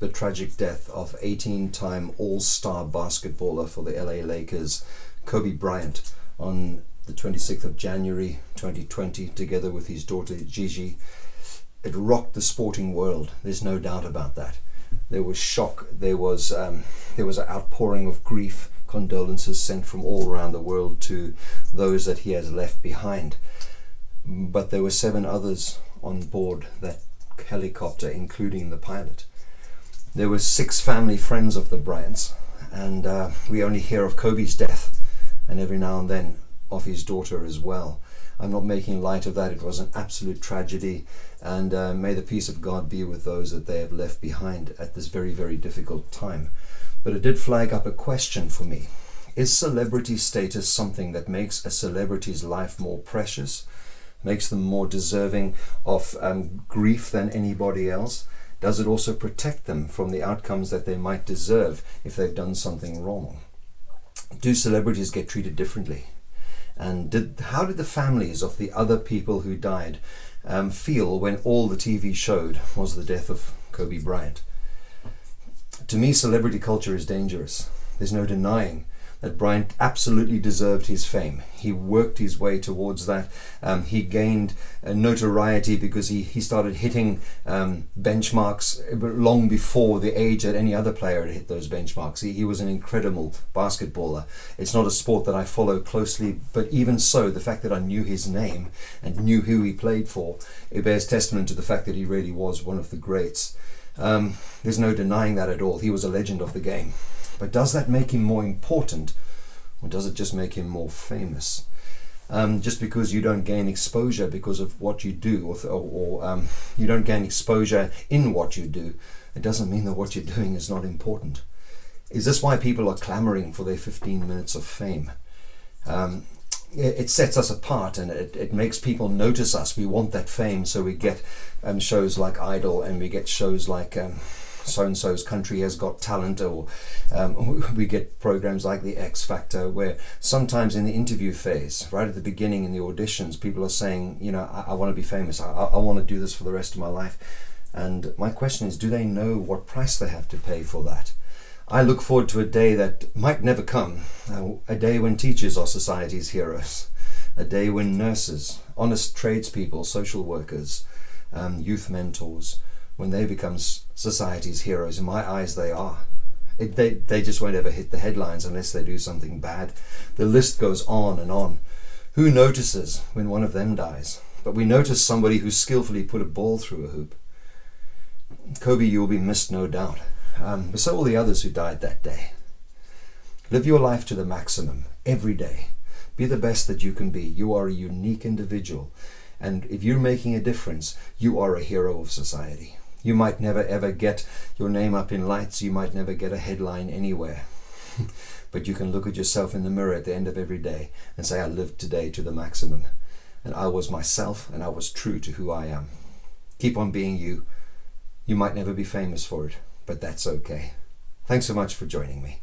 the tragic death of 18-time All-Star basketballer for the LA Lakers, Kobe Bryant, on the 26th of January 2020, together with his daughter Gigi. It rocked the sporting world. There's no doubt about that. There was shock. There was an outpouring of grief, condolences sent from all around the world to those that he has left behind. But there were 7 others on board that helicopter, including the pilot. There were 6 family friends of the Bryants, and we only hear of Kobe's death, and every now and then of his daughter as well. I'm not making light of that. It was an absolute tragedy, and may the peace of God be with those that they have left behind at this very, very difficult time. But it did flag up a question for me. Is celebrity status something that makes a celebrity's life more precious, makes them more deserving of grief than anybody else? Does it also protect them from the outcomes that they might deserve if they've done something wrong? Do celebrities get treated differently? And how did the families of the other people who died feel when all the TV showed was the death of Kobe Bryant? To me, celebrity culture is dangerous. There's no denying that Bryant absolutely deserved his fame. He worked his way towards that. He gained notoriety because he started hitting benchmarks long before the age that any other player had hit those benchmarks. He was an incredible basketballer. It's not a sport that I follow closely, but even so, the fact that I knew his name and knew who he played for, it bears testament to the fact that he really was one of the greats. There's no denying that at all. He was a legend of the game. But does that make him more important, or does it just make him more famous? Just because you don't gain exposure because of what you do, or you don't gain exposure in what you do, it doesn't mean that what you're doing is not important. Is this why people are clamoring for their 15 minutes of fame? It sets us apart, and it makes people notice us. We want that fame, so we get shows like Idol, and we get shows like so-and-so's Country Has Got Talent, or we get programs like The X Factor, where sometimes in the interview phase, right at the beginning in the auditions, people are saying, you know, I want to be famous, I want to do this for the rest of my life. And my question is, do they know what price they have to pay for that? I look forward to a day that might never come, a day when teachers are society's heroes, a day when nurses, honest tradespeople, social workers, youth mentors, when they become society's heroes. In my eyes, they are. They just won't ever hit the headlines unless they do something bad. The list goes on and on. Who notices when one of them dies? But we notice somebody who skillfully put a ball through a hoop. Kobe, you will be missed, no doubt. But so will the others who died that day. Live your life to the maximum, every day. Be the best that you can be. You are a unique individual. And if you're making a difference, you are a hero of society. You might never ever get your name up in lights. You might never get a headline anywhere. But you can look at yourself in the mirror at the end of every day and say, I lived today to the maximum. And I was myself, and I was true to who I am. Keep on being you. You might never be famous for it, but that's okay. Thanks so much for joining me.